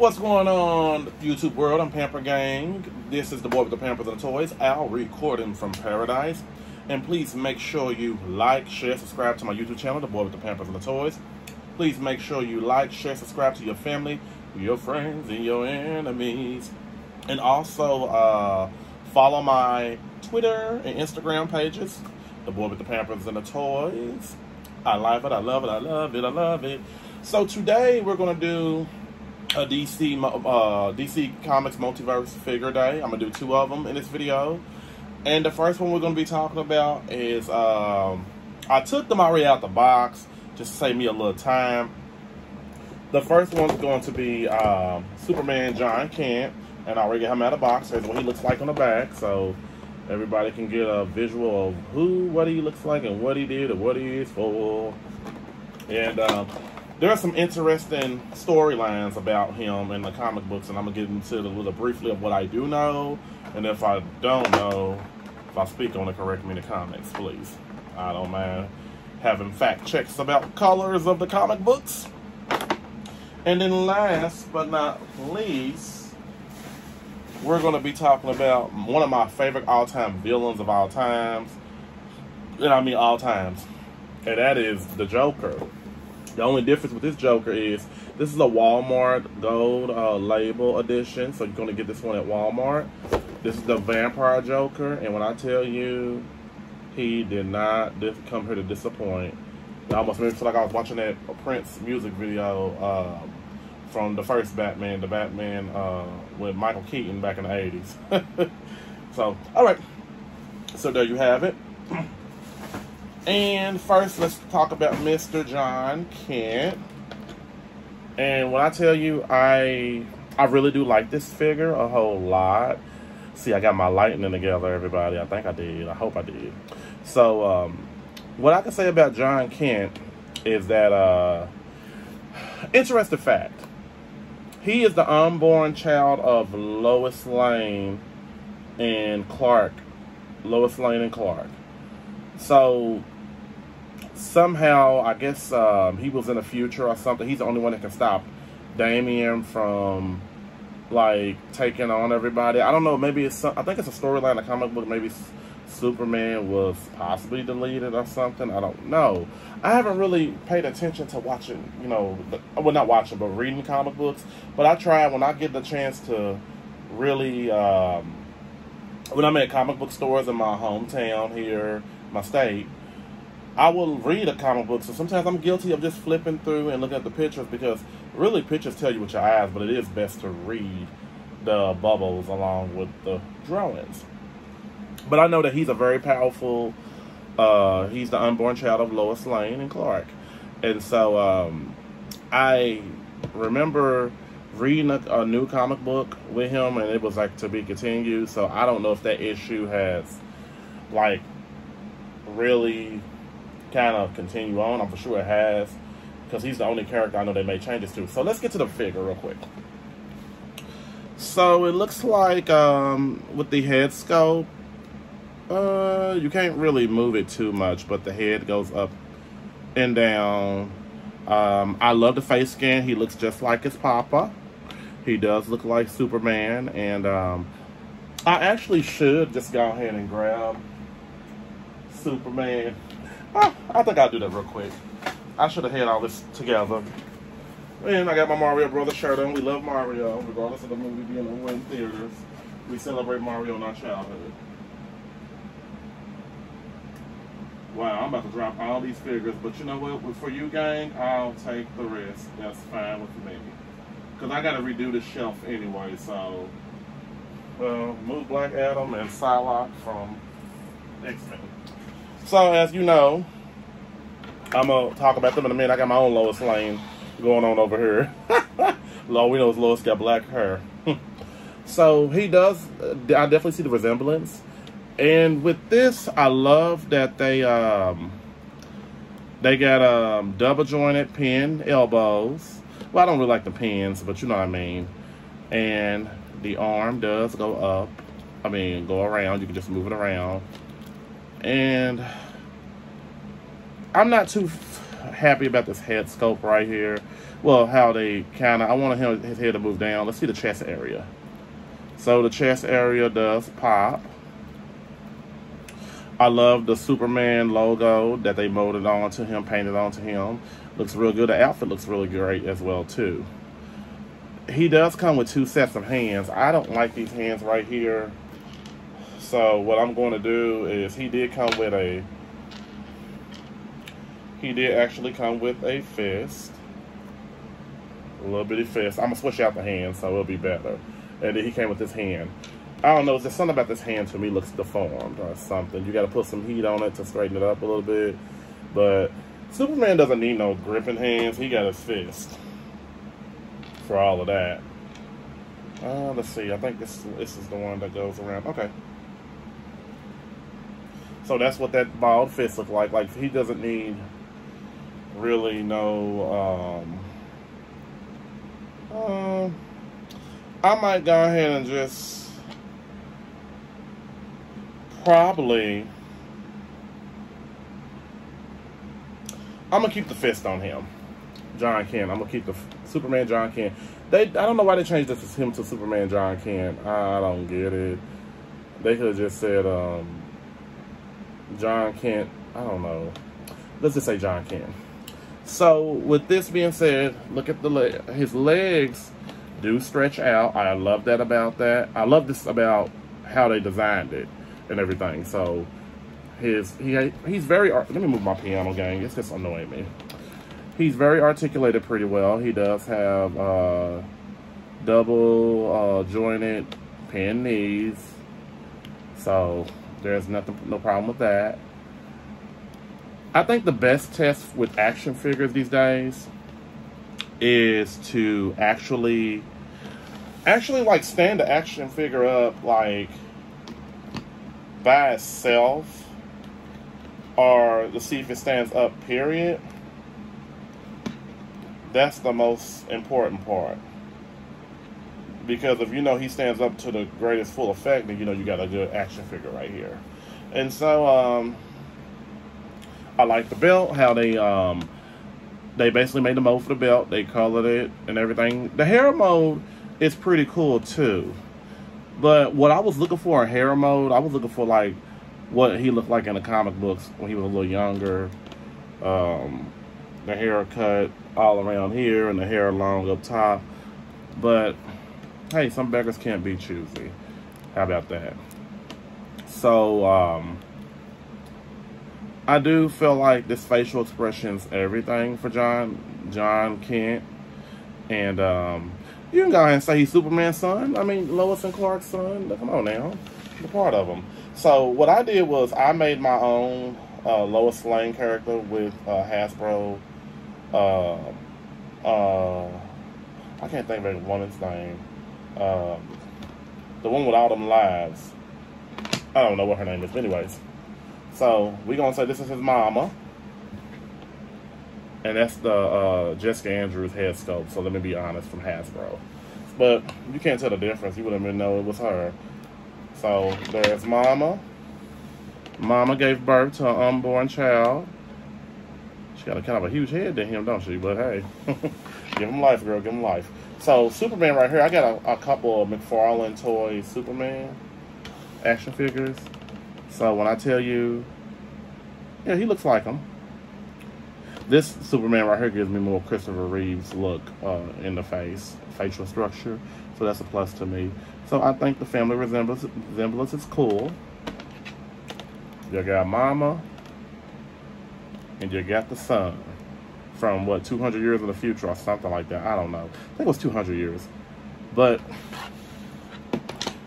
What's going on, YouTube world? I'm Pamper Gang. This is the boy with the Pampers and the Toys, Al, recording from paradise. And please make sure you like, share, subscribe to my YouTube channel, the boy with the Pampers and the Toys. Please make sure you like, share, subscribe to your family, your friends, and your enemies. And also follow my Twitter and Instagram pages, the boy with the Pampers and the Toys. I love it, I love it, I love it, I love it. So today we're going to do a DC Comics Multiverse Figure Day. I'm going to do 2 of them in this video. And the first one we're going to be talking about is, I took them already out the box just to save me a little time. The first one's going to be Superman Jon Kent. And I already got him out of the box. Here's what he looks like on the back. So everybody can get a visual of what he looks like and what he did and what he is for. And there are some interesting storylines about him in the comic books, and I'm going to get into a little briefly of what I do know. And if I don't know, if I speak on it, correct me in the comments, please. I don't mind having fact checks about colors of the comic books. And then last but not least, we're going to be talking about one of my favorite all-time villains of all times. And I mean all times. And that is the Joker. The only difference with this Joker is this is a Walmart gold label edition. So you're going to get this one at Walmart. This is the Vampire Joker. And when I tell you, he did not come here to disappoint. It almost made me feel like I was watching that Prince music video from the first Batman, the Batman with Michael Keaton back in the 80s. So, alright. So there you have it. And first, let's talk about Mr. Jon Kent. And when I tell you, I really do like this figure a whole lot. See, I got my lightning together, everybody. I think I did. I hope I did. So, what I can say about Jon Kent is that, interesting fact. He is the unborn child of Lois Lane and Clark. Lois Lane and Clark. So, somehow, I guess he was in the future or something. He's the only one that can stop Damian from, like, taking on everybody. I don't know. Maybe it's I think it's a storyline in the comic book. Maybe Superman was possibly deleted or something. I don't know. I haven't really paid attention to watching, you know, well, not watching, but reading comic books. But I try when I get the chance to really, when I'm at comic book stores in my hometown here, my state, I will read a comic book. So sometimes I'm guilty of just flipping through and looking at the pictures because really pictures tell you with your eyes, but it is best to read the bubbles along with the drawings. But I know that he's a very powerful, he's the unborn child of Lois Lane and Clark. And so I remember reading a new comic book with him, and it was like to be continued. So I don't know if that issue has, like, really kind of continue on. I'm for sure it has, because he's the only character I know they made changes to. So let's get to the figure real quick. So it looks like with the head sculpt, you can't really move it too much, but the head goes up and down. I love the face scan. He looks just like his papa. He does look like Superman. And I actually should just go ahead and grab Superman. I think I'll do that real quick. I should have had all this together. And I got my Mario Brothers shirt on. We love Mario, regardless of the movie being in theaters. We celebrate Mario in our childhood. Wow, I'm about to drop all these figures, but you know what? For you, gang, I'll take the risk. That's fine with me. Because I got to redo the shelf anyway, so... Well, move Black Adam and Psylocke from X-Men. So, as you know, I'm going to talk about them in a minute. I got my own Lois Lane going on over here. Lord, we know Lois got black hair. So, he does... I definitely see the resemblance. And with this, I love that they got double jointed pin elbows. Well, I don't really like the pins, but you know what I mean. And the arm does go up. I mean, go around. You can just move it around. And I'm not too happy about this head sculpt right here. Well, how they kind of, I want his head to move down. Let's see the chest area. So the chest area does pop. I love the Superman logo that they molded onto him, painted onto him. Looks real good. The outfit looks really great as well too. He does come with 2 sets of hands. I don't like these hands right here. So what I'm going to do is he did actually come with a fist. A little bitty fist. I'm going to switch out the hand so it'll be better. And then he came with this hand. I don't know, there's something about this hand to me looks deformed or something. You got to put some heat on it to straighten it up a little bit. But Superman doesn't need no gripping hands. He got his fist for all of that. Let's see. I think this is the one that goes around. Okay. So that's what that bald fist looks like. Like, he doesn't need really no... I might go ahead and just... probably... I'm going to keep the fist on him. John Kent. I'm going to keep the Superman John Kent. I don't know why they changed this him to Superman John Kent. I don't get it. They could have just said John Kent. I don't know. Let's just say John Kent. So with this being said, look at his legs do stretch out. I love that about that. I love this about how they designed it and everything. So he's very, let me move my piano, gang. It's just annoying me. He's very articulated pretty well. He does have double jointed pinned knees. So there's no problem with that. I think the best test with action figures these days is to actually like stand the action figure up like by itself, or to see if it stands up, period. That's the most important part. Because if you know he stands up to the greatest full effect, then you know you got a good action figure right here. And so I like the belt, how they basically made the mold for the belt. They colored it and everything. The hair mode is pretty cool too. But what I was looking for in hair mode, I was looking for like what he looked like in the comic books when he was a little younger. The haircut all around here and the hair long up top. But hey, some beggars can't be choosy. How about that? So I do feel like this facial expression's everything for John Kent. And you can go ahead and say he's Superman's son. I mean, Lois and Clark's son. Come on now. You're part of them. So what I did was I made my own Lois Lane character with Hasbro. I can't think of every woman's name. The one with all them lives. I don't know what her name is. But anyways. So we're going to say this is his mama. And that's the Jessica Andrews head sculpt. So let me be honest, from Hasbro. But you can't tell the difference. You wouldn't even know it was her. So there's mama. Mama gave birth to an unborn child. She got a kind of a huge head to him, don't she? But hey, give him life, girl. Give him life. So Superman right here. I got a couple of McFarlane Toys Superman action figures. So when I tell you, yeah, he looks like him. This Superman right here gives me more Christopher Reeves look in the facial structure. So that's a plus to me. So I think the family resemblance is cool. You got mama, and you got the son from, what, 200 years in the future or something like that. I don't know. I think it was 200 years. But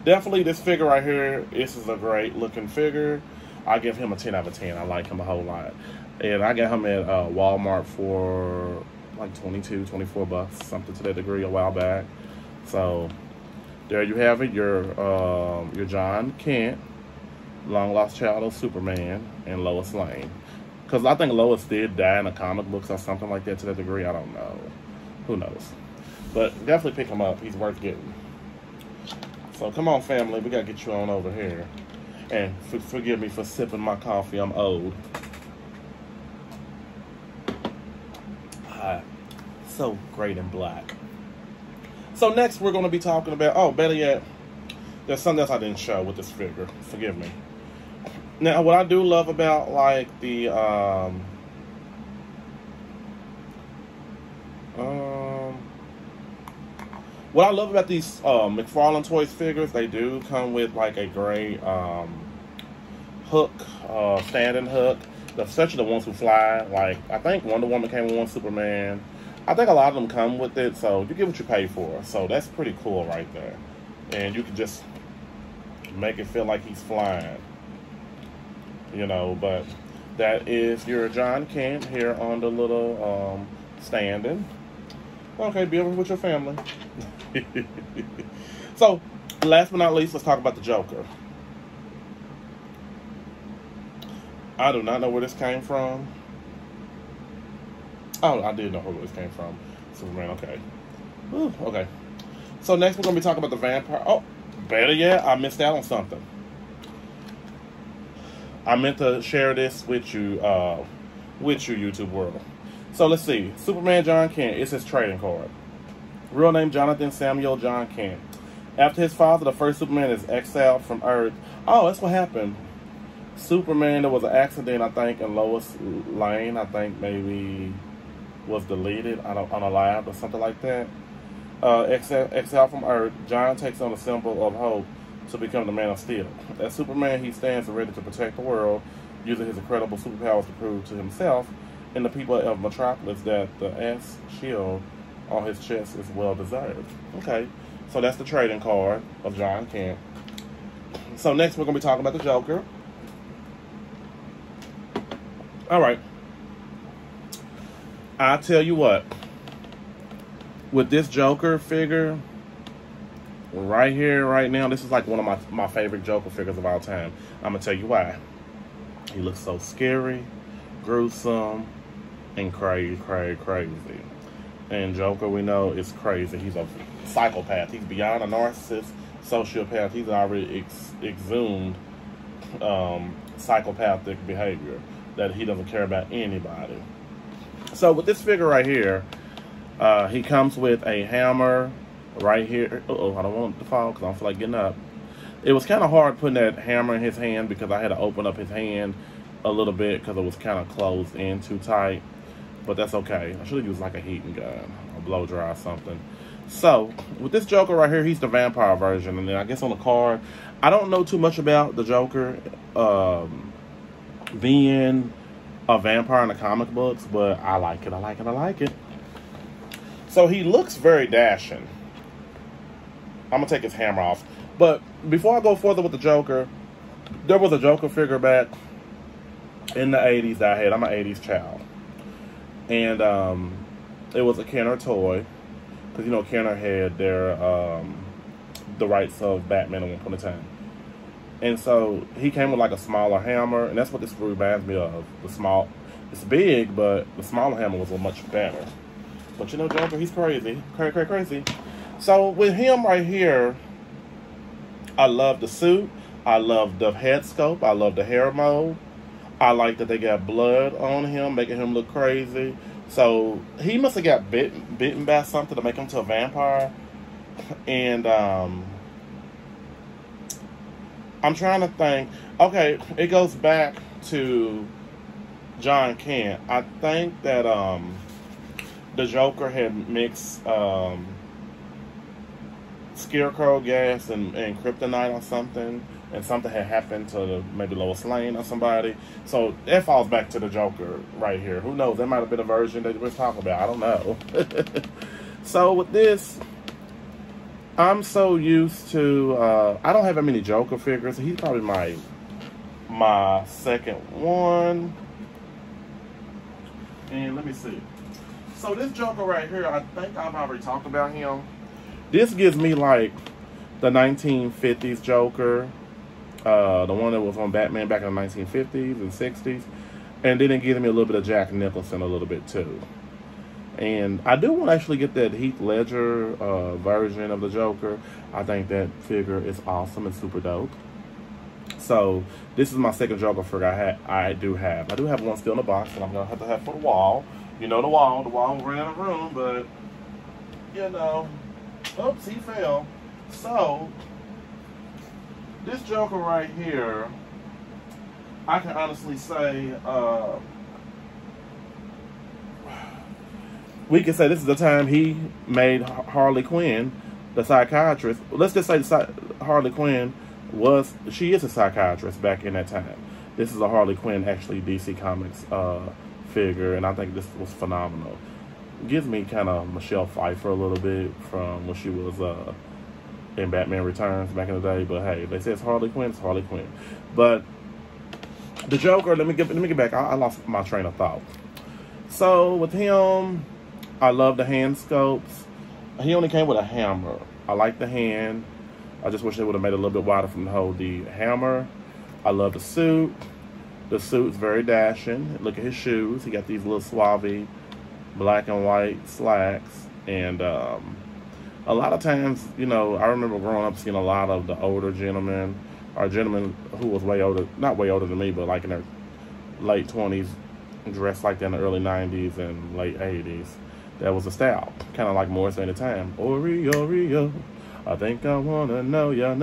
definitely this figure right here, this is a great looking figure. I give him a 10 out of 10. I like him a whole lot. And I got him at Walmart for like 22, 24 bucks, something to that degree, a while back. So there you have it, your John Kent, long lost child of Superman, and Lois Lane. Because I think Lois did die in the comic books or something like that to that degree. I don't know. Who knows? But definitely pick him up. He's worth getting. So come on, family. We got to get you on over here. And forgive me for sipping my coffee. I'm old. So great in black. So next we're going to be talking about, oh, better yet, there's something else I didn't show with this figure. Forgive me. Now, what I do love about, like, the, what I love about these McFarlane Toys figures, they do come with, like, a great hook, standing hook, especially the ones who fly. Like, I think Wonder Woman came with one, Superman. I think a lot of them come with it, so you get what you pay for. So that's pretty cool right there. And you can just make it feel like he's flying. You know, but that is your Jon Kent here on the little standing. Okay, be over with your family. So, last but not least, let's talk about the Joker. I do not know where this came from. Oh, I did know where this came from. Superman, okay. Ooh, okay. So next we're going to be talking about the vampire. Oh, better yet, I missed out on something. I meant to share this with you, YouTube world. So let's see. Superman Jon Kent is his trading card. Real name Jonathan Samuel Jon Kent. After his father, the first Superman is exiled from Earth. Oh, that's what happened. Superman, there was an accident, I think, in Lois Lane. I think maybe was deleted on a lab or something like that. Exiled from Earth, Jon takes on the symbol of hope to become the Man of Steel. As Superman, he stands ready to protect the world, using his incredible superpowers to prove to himself and the people of Metropolis that the S shield on his chest is well deserved. Okay, so that's the trading card of Jon Kent. So next we're going to be talking about the Joker. Alright. I'll tell you what. With this Joker figure, right here, right now, this is like one of my favorite Joker figures of all time. I'm going to tell you why. He looks so scary, gruesome, and crazy. And Joker, we know, is crazy. He's a psychopath. He's beyond a narcissist, sociopath. He's already exhumed psychopathic behavior, that he doesn't care about anybody. So with this figure right here, he comes with a hammer right here. Uh-oh, I don't want it to fall because I don't feel like getting up. It was kind of hard putting that hammer in his hand because I had to open up his hand a little bit because it was kind of closed in too tight. But that's okay. I should have used like a heating gun or blow dry or something. So, with this Joker right here, he's the vampire version. And then I guess on the card, I don't know too much about the Joker being a vampire in the comic books, but I like it. So he looks very dashing. I'm going to take his hammer off. But before I go further with the Joker, there was a Joker figure back in the 80s that I had. I'm an 80s child. And it was a Kenner toy. Because, you know, Kenner had their the rights of Batman at one point in time. And so he came with like a smaller hammer. And that's what this reminds me of. It's big, but the smaller hammer was much better. But you know, Joker, he's crazy. Crazy. So with him right here, I love the suit. I love the head sculpt. I love the hair mold. I like that they got blood on him, making him look crazy. So he must have got bitten by something to make him to a vampire. And I'm trying to think. Okay, it goes back to Jon Kent. I think that the Joker had mixed Scarecrow gas and kryptonite or something, and something had happened to maybe Lois Lane or somebody. So that falls back to the Joker right here. Who knows? There might have been a version that we're talking about. I don't know. So with this, I'm so used to, I don't have that many Joker figures. He's probably my second one. And let me see. So this Joker right here, I think I've already talked about him. This gives me like the 1950s Joker. The one that was on Batman back in the 1950s and 60s. And then it gives me a little bit of Jack Nicholson a little bit too. And I do want to actually get that Heath Ledger version of the Joker. I think that figure is awesome and super dope. So this is my second Joker figure I do have. I do have one still in the box, and I'm going to have for the wall. You know the wall ran a room, but, you know, oops, he fell. So, this Joker right here, I can honestly say, we can say this is the time he made Harley Quinn the psychiatrist. Let's just say Harley Quinn she is a psychiatrist back in that time. This is a Harley Quinn, actually, DC Comics figure, and I think this was phenomenal. Gives me kind of Michelle Pfeiffer a little bit from when she was in Batman Returns back in the day, but hey, if they say it's Harley Quinn, it's Harley Quinn. But the Joker, let me get back. I lost my train of thought. So with him, I love the hand sculpts. He only came with a hammer. I like the hand. I just wish they would have made it a little bit wider from the hold the hammer. I love the suit. The suit's very dashing. Look at his shoes. He got these little suave black and white slacks. And a lot of times, you know, I remember growing up seeing a lot of the older gentlemen, or gentlemen who was way older, not way older than me, but like in their late 20s, dressed like that in the early 90s and late 80s. That was a style, kind of like Morrissey at the time. Oreo, I think I wanna know ya.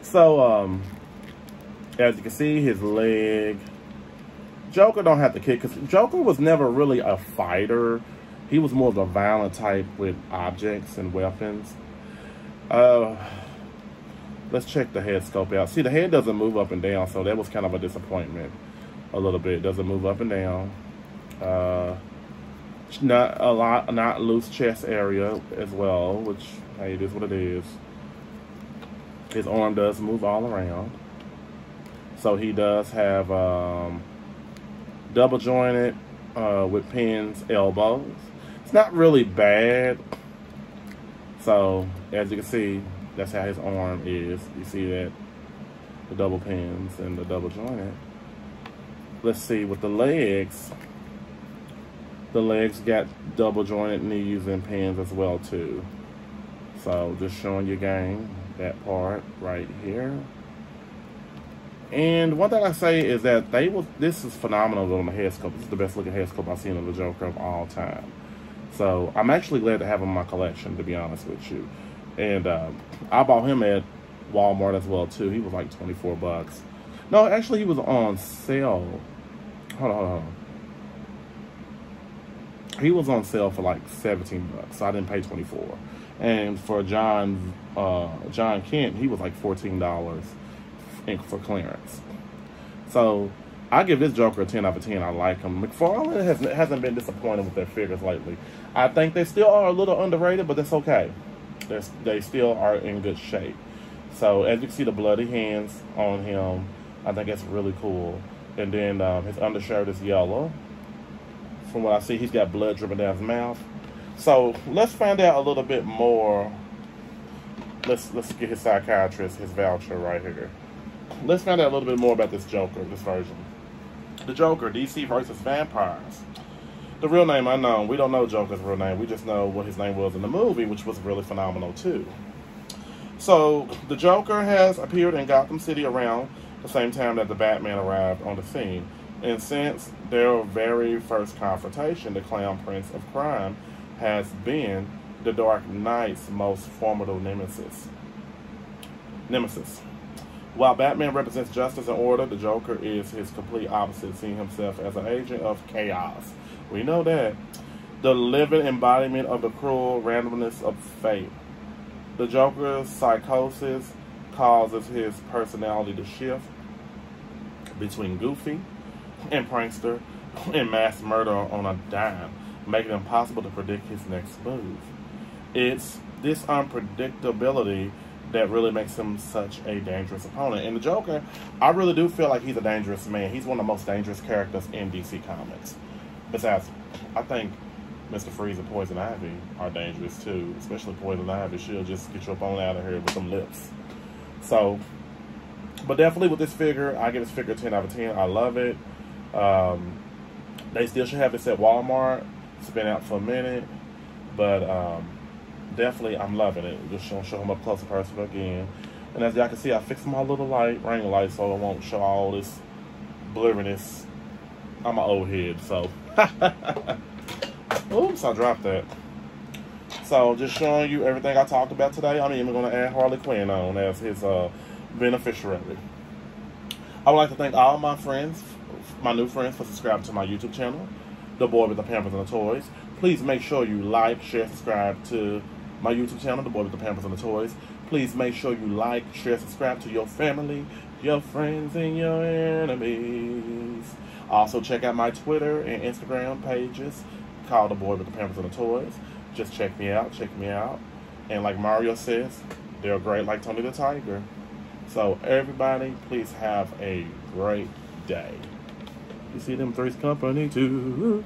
So, as you can see, his leg. Joker don't have to kick, because Joker was never really a fighter. He was more of a violent type with objects and weapons. Let's check the head sculpt out. See, the head doesn't move up and down, so that was kind of a disappointment. A little bit. It doesn't move up and down. Not loose chest area as well, which, hey, it is what it is. His arm does move all around. So he does have double jointed with pins elbows. It's not really bad. So as you can see, that's how his arm is. You see that, the double pins and the double jointed. Let's see with the legs. The legs got double jointed knees and pins as well too. So just showing you gang that part right here. And one thing I say is that this is phenomenal on the head sculpt. This is the best looking head sculpt I've seen of the Joker of all time. So I'm actually glad to have him in my collection, to be honest with you. And I bought him at Walmart as well too. He was like 24 bucks. No, actually he was on sale. Hold on. He was on sale for like 17 bucks. So I didn't pay 24. And for John Kent, he was like $14 for clearance. So I give this Joker a 10 out of 10. I like him. McFarlane hasn't been disappointed with their figures lately. I think they still are a little underrated, but that's okay. They still are in good shape. So as you can see, the bloody hands on him, I think that's really cool. And then his undershirt is yellow. From what I see, he's got blood dripping down his mouth. So let's find out a little bit more. Let's get his psychiatrist, his voucher right here. Let's find out a little bit more about this Joker, this version. The Joker, DC versus Vampires. The real name unknown. We don't know Joker's real name. We just know what his name was in the movie, which was really phenomenal too. So the Joker has appeared in Gotham City around the same time that the Batman arrived on the scene. And since their very first confrontation, the Clown Prince of Crime has been the Dark Knight's most formidable nemesis. While Batman represents justice and order, the Joker is his complete opposite, seeing himself as an agent of chaos. We know that. The living embodiment of the cruel randomness of fate. The Joker's psychosis causes his personality to shift between goofy and prankster and mass murder on a dime, making it impossible to predict his next move. It's this unpredictability that really makes him such a dangerous opponent. And the Joker, I really do feel like he's a dangerous man. He's one of the most dangerous characters in DC Comics. Besides, I think Mr. Freeze and Poison Ivy are dangerous too, especially Poison Ivy. She'll just get your opponent out of here with some lips. So, but definitely with this figure, I give this figure a 10 out of 10. I love it. They still should have this at Walmart. It's been out for a minute, but definitely I'm loving it. Just show him up close and personal again. And as y'all can see, I fixed my little ring light so it won't show all this blurriness. I'm an old head, so Oops, I dropped that. So just showing you everything I talked about today. I'm even going to add Harley Quinn on as his beneficiary. I would like to thank all my friends, my new friends, for subscribing to my YouTube channel, The Boy with the Pampers and the Toys. Please make sure you like, share, subscribe to my YouTube channel, The Boy with the Pampers and the Toys. Please make sure you like, share, subscribe to your family, your friends, and your enemies. Also, check out my Twitter and Instagram pages called The Boy with the Pampers and the Toys. Just check me out, And like Mario says, they're great like Tony the Tiger. So everybody, please have a great day. You see them Three's Company too.